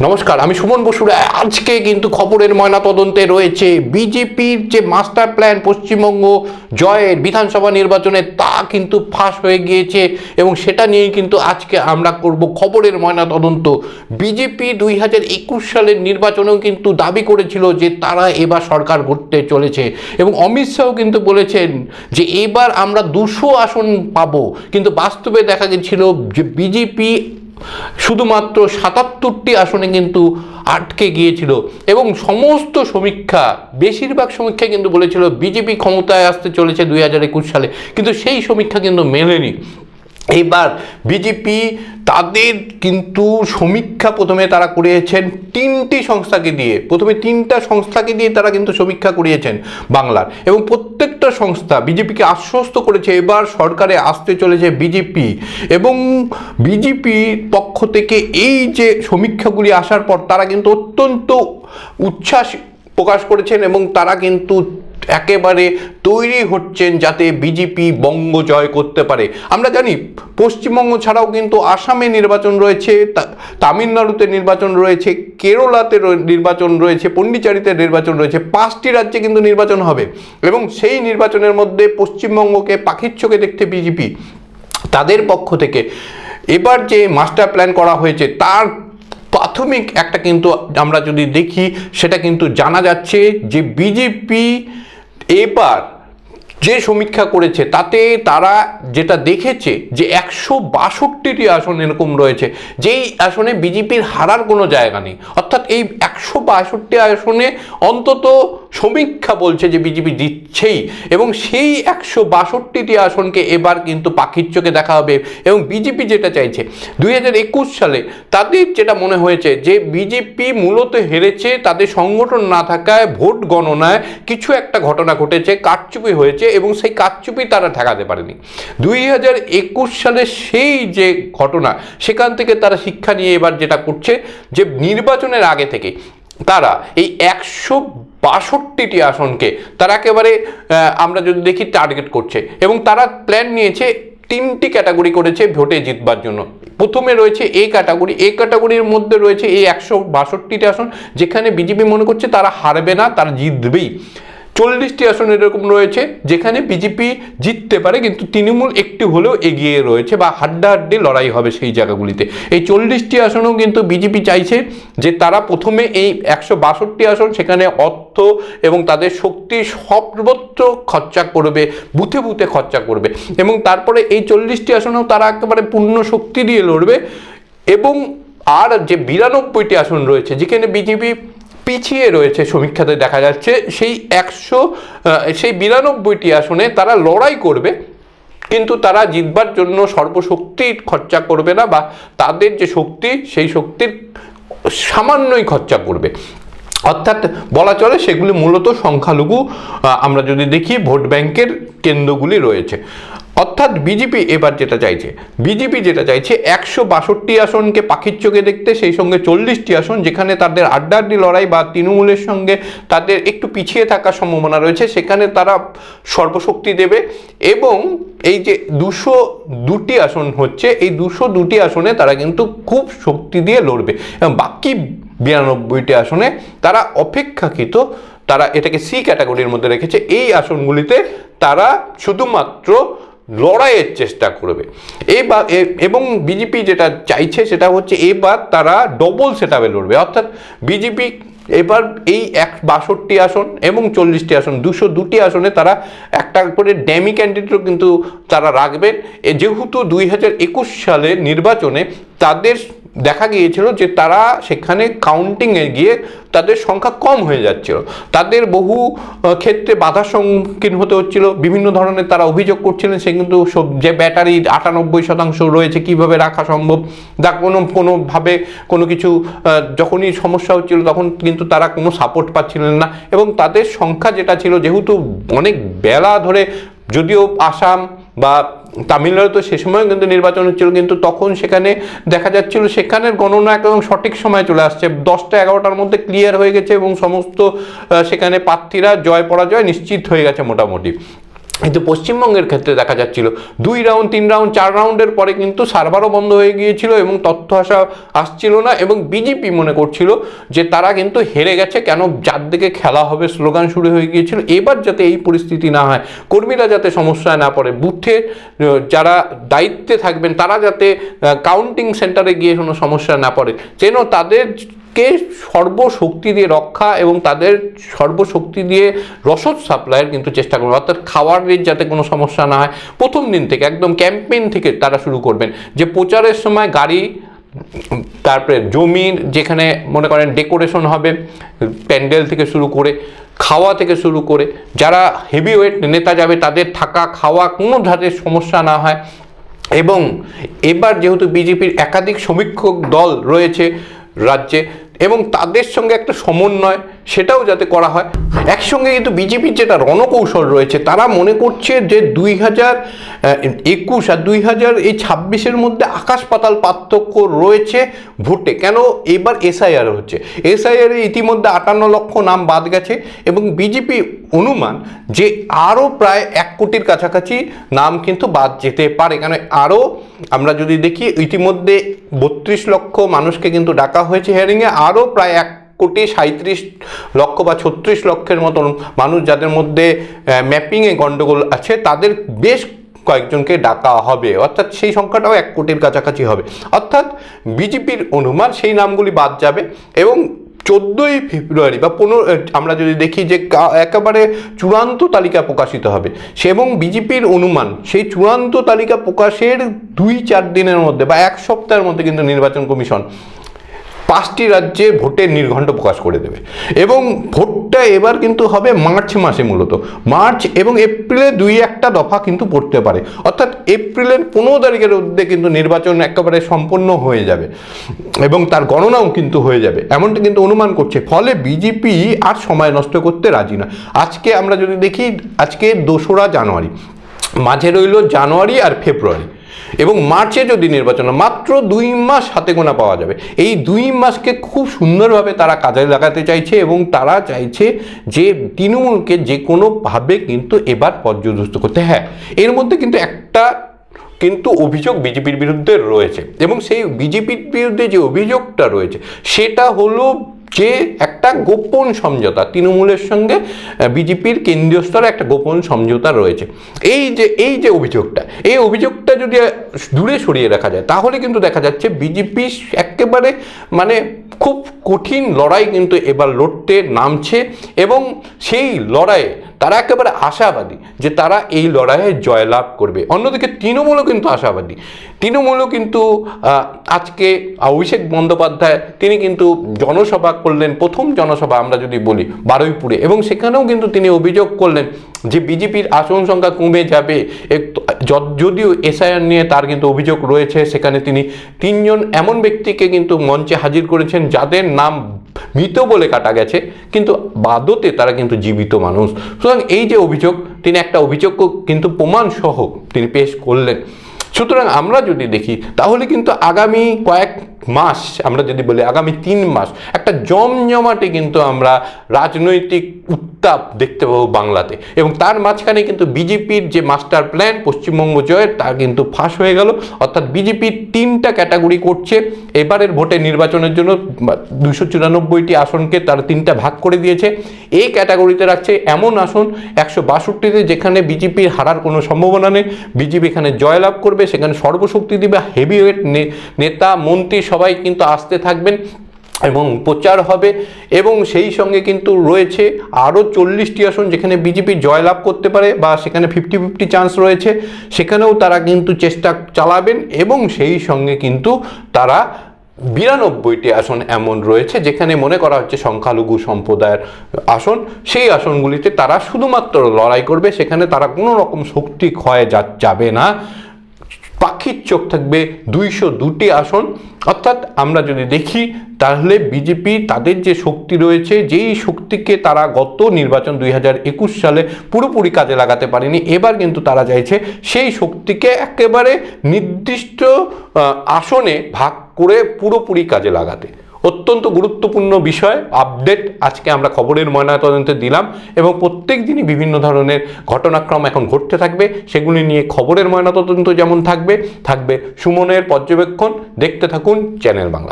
নমস্কার, আমি সুমন বসু। আজকে কিন্তু খবরের ময়নাতদন্তে রয়েছে বিজেপির যে মাস্টার প্ল্যান পশ্চিমবঙ্গ জয়ের বিধানসভা নির্বাচনে, তা কিন্তু ফাঁস হয়ে গিয়েছে এবং সেটা নিয়েই কিন্তু আজকে আমরা করব খবরের ময়নাতদন্ত। বিজেপি 2021 সালের নির্বাচনেও কিন্তু দাবি করেছিল যে তারা এবার সরকার গড়তে চলেছে এবং অমিত শাহ কিন্তু বলেছেন যে এবার আমরা 200 আসন পাবো, কিন্তু বাস্তবে দেখা গেছিল যে বিজেপি শুধুমাত্র 77টি আসনে কিন্তু আটকে গিয়েছিল এবং সমস্ত সমীক্ষা, বেশিরভাগ সমীক্ষা কিন্তু বলেছিল বিজেপি ক্ষমতায় আসতে চলেছে 2021 সালে, কিন্তু সেই সমীক্ষা কিন্তু মেলেনি। এবার বিজেপি তাদের কিন্তু সমীক্ষা প্রথমে তারা করিয়েছেন তিনটা সংস্থাকে দিয়ে তারা কিন্তু সমীক্ষা করিয়েছেন বাংলার, এবং প্রত্যেকটা সংস্থা বিজেপিকে আশ্বস্ত করেছে এবার সরকারে আসতে চলেছে বিজেপি। এবং বিজেপির পক্ষ থেকে এই যে সমীক্ষাগুলি আসার পর তারা কিন্তু অত্যন্ত উচ্ছ্বাস প্রকাশ করেছেন এবং তারা কিন্তু একেবারে তৈরি হচ্ছেন যাতে বিজেপি বঙ্গ জয় করতে পারে। আমরা জানি পশ্চিমবঙ্গ ছাড়াও কিন্তু আসামে নির্বাচন রয়েছে, তামিলনাড়ুতে নির্বাচন রয়েছে, কেরলাতে নির্বাচন রয়েছে, পন্ডিচেরিতে নির্বাচন রয়েছে, 5টি রাজ্যে কিন্তু নির্বাচন হবে এবং সেই নির্বাচনের মধ্যে পশ্চিমবঙ্গকে পাখির চোখে দেখতে বিজেপি তাদের পক্ষ থেকে এবার যে মাস্টার প্ল্যান করা হয়েছে তার প্রাথমিক একটা কিন্তু আমরা যদি দেখি সেটা কিন্তু জানা যাচ্ছে যে বিজেপি এবার যে সমীক্ষা করেছে তাতে তারা যেটা দেখেছে যে 162টি আসন এরকম রয়েছে যেই আসনে বিজেপির হারার কোনো জায়গা নেই, অর্থাৎ এই 162টি আসনে অন্তত সমীক্ষা বলছে যে বিজেপি জিতছেই এবং সেই 162টি আসনকে এবার কিন্তু পাখির চোখে দেখা হবে। এবং বিজেপি যেটা চাইছে 2021 সালে তাদের যেটা মনে হয়েছে যে বিজেপি মূলত হেরেছে তাদের সংগঠন না থাকায়, ভোট গণনায় কিছু একটা ঘটনা ঘটেছে, কারচুপি হয়েছে এবং সেই কারচুপি তারা ঠেকাতে পারেনি। 2021 সালে সেই যে ঘটনা সেখান থেকে তারা শিক্ষা নিয়ে এবার যেটা করছে যে নির্বাচনের আগে থেকে তারা এই 162টি আসনকে তারা একেবারে আমরা যদি দেখি টার্গেট করছে এবং তারা প্ল্যান নিয়েছে 3টি ক্যাটাগরি করেছে ভোটে জিতবার জন্য। প্রথমে রয়েছে এ ক্যাটাগরির মধ্যে রয়েছে এই 162টি আসন যেখানে বিজেপি মনে করছে তারা হারবে না, তারা জিতবেই। 40টি আসন এরকম রয়েছে যেখানে বিজেপি জিততে পারে কিন্তু তৃণমূল একটু হলেও এগিয়ে রয়েছে বা হাড্ডাহাড্ডি লড়াই হবে সেই জায়গাগুলিতে। এই 40টি আসনও কিন্তু বিজেপি চাইছে যে তারা প্রথমে এই 162 আসন সেখানে অর্থ এবং তাদের শক্তি সর্বত্র খরচা করবে, বুথে বুথে খরচা করবে এবং তারপরে এই 40টি আসনেও তারা একেবারে পূর্ণ শক্তি দিয়ে লড়বে। এবং আর যে 92টি আসন রয়েছে যেখানে বিজেপি পিছিয়ে রয়েছে সমীক্ষাতে দেখা যাচ্ছে, সেই 92টি আসনে তারা লড়াই করবে কিন্তু তারা জিতবার জন্য সর্বশক্তি খরচা করবে না বা তাদের যে শক্তি সেই শক্তির সামান্যই খরচা করবে। অর্থাৎ বলা চলে সেগুলি মূলত সংখ্যালঘু আমরা যদি দেখি ভোট ব্যাংকের কেন্দ্রগুলি রয়েছে। অর্থাৎ বিজেপি যেটা চাইছে 162 আসনকে পাখির চোখে দেখতে, সেই সঙ্গে 40টি আসন যেখানে তাদের আড্ডাআড্ডি লড়াই বা তৃণমূলের সঙ্গে তাদের একটু পিছিয়ে থাকার সম্ভাবনা রয়েছে সেখানে তারা সর্বশক্তি দেবে। এবং এই যে 202টি আসন হচ্ছে এই 202টি আসনে তারা কিন্তু খুব শক্তি দিয়ে লড়বে এবং বাকি 92টি আসনে তারা অপেক্ষাকৃত, তারা এটাকে সি ক্যাটাগরির মধ্যে রেখেছে, এই আসনগুলিতে তারা শুধুমাত্র লড়াইয়ের চেষ্টা করবে। এবং বিজেপি যেটা চাইছে সেটা হচ্ছে এবার তারা ডবল সেটআপে লড়বে, অর্থাৎ বিজেপি এবার এই 162টি আসন এবং 40টি আসন 202টি আসনে তারা একটা করে ড্যামি ক্যান্ডিডেটও কিন্তু তারা রাখবেন। যেহেতু 2021 সালের নির্বাচনে তাদের দেখা গিয়েছিল যে তারা সেখানে কাউন্টিংয়ে গিয়ে তাদের সংখ্যা কম হয়ে যাচ্ছিল, তাদের বহু ক্ষেত্রে বাধার সম্মুখীন হতে হচ্ছিল, বিভিন্ন ধরনের তারা অভিযোগ করছিলেন সে কিন্তু যে ব্যাটারি 98% রয়েছে কিভাবে রাখা সম্ভব, কোনোভাবে কোনো কিছু যখনই সমস্যা হচ্ছিল তখন কিন্তু তারা কোনো সাপোর্ট পাচ্ছিলেন না এবং তাদের সংখ্যা যেটা ছিল যেহেতু অনেক বেলা ধরে, যদিও আসাম বা তামিলনাড়ুতে সে সময় কিন্তু নির্বাচন হচ্ছিল কিন্তু তখন সেখানে দেখা যাচ্ছিল সেখানের গণনা একদম সঠিক সময় চলে আসছে, 10টা 11টার মধ্যে ক্লিয়ার হয়ে গেছে এবং সমস্ত সেখানে প্রার্থীরা জয় পরাজয় নিশ্চিত হয়ে গেছে মোটামুটি। কিন্তু পশ্চিমবঙ্গের ক্ষেত্রে দেখা যাচ্ছিল 2 রাউন্ড 3 রাউন্ড 4 রাউন্ডের পরে কিন্তু সার্ভারও বন্ধ হয়ে গিয়েছিল এবং তথ্য আসছিল না, এবং বিজেপি মনে করছিল যে তারা কিন্তু হেরে গেছে, কেন যার দিকে খেলা হবে স্লোগান শুরু হয়ে গিয়েছিল। এবার যাতে এই পরিস্থিতি না হয়, কর্মীরা যাতে সমস্যায় না পড়ে, বুথে যারা দায়িত্বে থাকবেন তারা যাতে কাউন্টিং সেন্টারে গিয়ে কোনো সমস্যা না পড়ে, যেন তাদেরকে সর্বশক্তি দিয়ে রক্ষা এবং তাদের সর্বশক্তি দিয়ে রসদ সাপ্লাইয়ের কিন্তু চেষ্টা করবেন, অর্থাৎ খাওয়ারের যাতে কোনো সমস্যা না হয়। প্রথম দিন থেকে একদম ক্যাম্পেইন থেকে তারা শুরু করবেন, যে প্রচারের সময় গাড়ি, তারপরে জমির যেখানে মনে করেন ডেকোরেশন হবে, প্যান্ডেল থেকে শুরু করে খাওয়া থেকে শুরু করে যারা হেভিওয়েট নেতা যাবে তাদের থাকা খাওয়া কোনো ধারের সমস্যা না হয়। এবং এবার যেহেতু বিজেপির একাধিক সমীক্ষক দল রয়েছে রাজ্যে, এবং তাদের সঙ্গে একটা সমন্বয় সেটাও যাতে করা হয়। একসঙ্গে কিন্তু বিজেপির যেটা রণকৌশল রয়েছে, তারা মনে করছে যে 2021 আর 2026 মধ্যে আকাশ পাতাল পার্থক্য রয়েছে ভোটে। কেন এবার এসআইআর হচ্ছে, এসআইআর ইতিমধ্যে 58 লক্ষ নাম বাদ গেছে, এবং বিজেপি অনুমান যে আরও প্রায় 1 কোটির কাছাকাছি নাম কিন্তু বাদ যেতে পারে। কারণ আরও আমরা যদি দেখি ইতিমধ্যে 32 লক্ষ মানুষকে কিন্তু ডাকা হয়েছে হিয়ারিংয়ে, আরও প্রায় 1,37 লক্ষ বা 36 লক্ষের মতন মানুষ যাদের মধ্যে ম্যাপিংয়ে গণ্ডগোল আছে তাদের বেশ কয়েকজনকে ডাকা হবে, অর্থাৎ সেই সংখ্যাটাও 1 কোটির কাছাকাছি হবে। অর্থাৎ বিজেপির অনুমান সেই নামগুলি বাদ যাবে, এবং 14ই ফেব্রুয়ারি বা 15 আমরা যদি দেখি যে একেবারে চূড়ান্ত তালিকা প্রকাশিত হবে, এবং বিজেপির অনুমান সেই চূড়ান্ত তালিকা প্রকাশের 2-4 দিনের মধ্যে বা 1 সপ্তাহের মধ্যে কিন্তু নির্বাচন কমিশন 5টি রাজ্যে ভোটের নির্ঘণ্ট প্রকাশ করে দেবে। এবং ভোটটা এবার কিন্তু হবে মার্চ মাসে, মূলত মার্চ এবং এপ্রিলে 2-1টা দফা কিন্তু পড়তে পারে, অর্থাৎ এপ্রিলের 15 তারিখের মধ্যে কিন্তু নির্বাচন একেবারে সম্পন্ন হয়ে যাবে এবং তার গণনাও কিন্তু হয়ে যাবে, এমনটা কিন্তু অনুমান করছে। ফলে বিজেপি আর সময় নষ্ট করতে রাজি না। আজকে আমরা যদি দেখি, আজকে 2রা জানুয়ারি, মাঝে রইল জানুয়ারি আর ফেব্রুয়ারি, এবং মার্চে যদি নির্বাচন, মাত্র 2 মাস হাতে গোনা পাওয়া যাবে। এই 2 মাসকে খুব সুন্দরভাবে তারা কাজে লাগাতে চাইছে, এবং তারা চাইছে যে তৃণমূলকে যে কোনোভাবে কিন্তু এবার পর্যদস্ত করতে। হ্যাঁ, এর মধ্যে কিন্তু একটা অভিযোগ বিজেপির বিরুদ্ধে রয়েছে, এবং সেই বিজেপির বিরুদ্ধে যে অভিযোগটা রয়েছে সেটা হলো যে একটা গোপন সমঝোতা, তৃণমূলের সঙ্গে বিজেপির কেন্দ্রীয় স্তরে একটা গোপন সমঝোতা রয়েছে। এই যে অভিযোগটা যদি দূরে সরিয়ে রাখা যায়, তাহলে কিন্তু দেখা যাচ্ছে বিজেপি একেবারে মানে খুব কঠিন লড়াই কিন্তু এবার লড়তে নামছে, এবং সেই লড়াইয়ে তারা একেবারে আশাবাদী যে তারা এই লড়াইয়ে জয়লাভ করবে। অন্যদিকে তৃণমূলও কিন্তু আশাবাদী। তৃণমূলও কিন্তু আজকে অভিষেক বন্দ্যোপাধ্যায় তিনি কিন্তু জনসভা করলেন, প্রথম জনসভা আমরা যদি বলি বারুইপুরে, এবং সেখানেও কিন্তু তিনি অভিযোগ করলেন যে বিজেপির আসন সংখ্যা কমে যাবে। যদিও এসআইআর নিয়ে তার কিন্তু অভিযোগ রয়েছে, সেখানে তিনি 3 জন এমন ব্যক্তিকে কিন্তু মঞ্চে হাজির করেছেন যাদের নাম মৃত বলে কাটা গেছে, কিন্তু বাদতে তারা কিন্তু জীবিত মানুষ। সুতরাং এই যে অভিযোগ, তিনি একটা অভিযোগ কিন্তু প্রমাণ সহ তিনি পেশ করলেন। সুতরাং আমরা যদি দেখি তাহলে কিন্তু আগামী কয়েক মাস, আমরা যদি বলি আগামী 3 মাস একটা জমজমাটে কিন্তু আমরা রাজনৈতিক উত্তাপ দেখতে পাবো বাংলাতে, এবং তার মাঝখানে কিন্তু বিজেপির যে মাস্টার প্ল্যান পশ্চিমবঙ্গ জয়ের তা কিন্তু ফাঁস হয়ে গেল। অর্থাৎ বিজেপির 3টা ক্যাটাগরি করছে এবারের ভোটে নির্বাচনের জন্য, 294টি আসনকে তারা 3টা ভাগ করে দিয়েছে। এই ক্যাটাগরিতে রাখছে এমন আসন 162তে যেখানে বিজেপির হারার কোনো সম্ভাবনা নেই, বিজেপি এখানে জয়লাভ করবে, সেখানে সর্বশক্তি দিবে, হেভিওয়েট নেতা মন্ত্রী সবাই কিন্তু আসতে থাকবেন এবং প্রচার হবে। এবং সেই সঙ্গে কিন্তু রয়েছে আরও 40টি আসন যেখানে বিজেপি জয়লাভ করতে পারে, বা সেখানে 50-50 চান্স রয়েছে, সেখানেও তারা কিন্তু চেষ্টা চালাবেন। এবং সেই সঙ্গে কিন্তু তারা 92টি আসন এমন রয়েছে যেখানে মনে করা হচ্ছে সংখ্যালঘু সম্প্রদায়ের আসন, সেই আসনগুলিতে তারা শুধুমাত্র লড়াই করবে, সেখানে তারা কোনো রকম শক্তি ক্ষয়ে যাবে না। পাখির চোখ থাকবে 202টি আসন। অর্থাৎ আমরা যদি দেখি তাহলে বিজেপি তাদের যে শক্তি রয়েছে, যেই শক্তিকে তারা গত নির্বাচন 2021 সালে পুরোপুরি কাজে লাগাতে পারেনি, এবার কিন্তু তারা চাইছে সেই শক্তিকে একেবারে নির্দিষ্ট আসনে ভাগ করে পুরোপুরি কাজে লাগাতে। অত্যন্ত গুরুত্বপূর্ণ বিষয় আপডেট আজকে আমরা খবরের ময়নাতদন্তে দিলাম, এবং প্রত্যেক দিনই বিভিন্ন ধরনের ঘটনাক্রম এখন ঘটতে থাকবে। সেগুলি নিয়ে খবরের ময়নাতদন্ত যেমন থাকবে সুমনের পর্যবেক্ষণ। দেখতে থাকুন চ্যানেল বাংলা।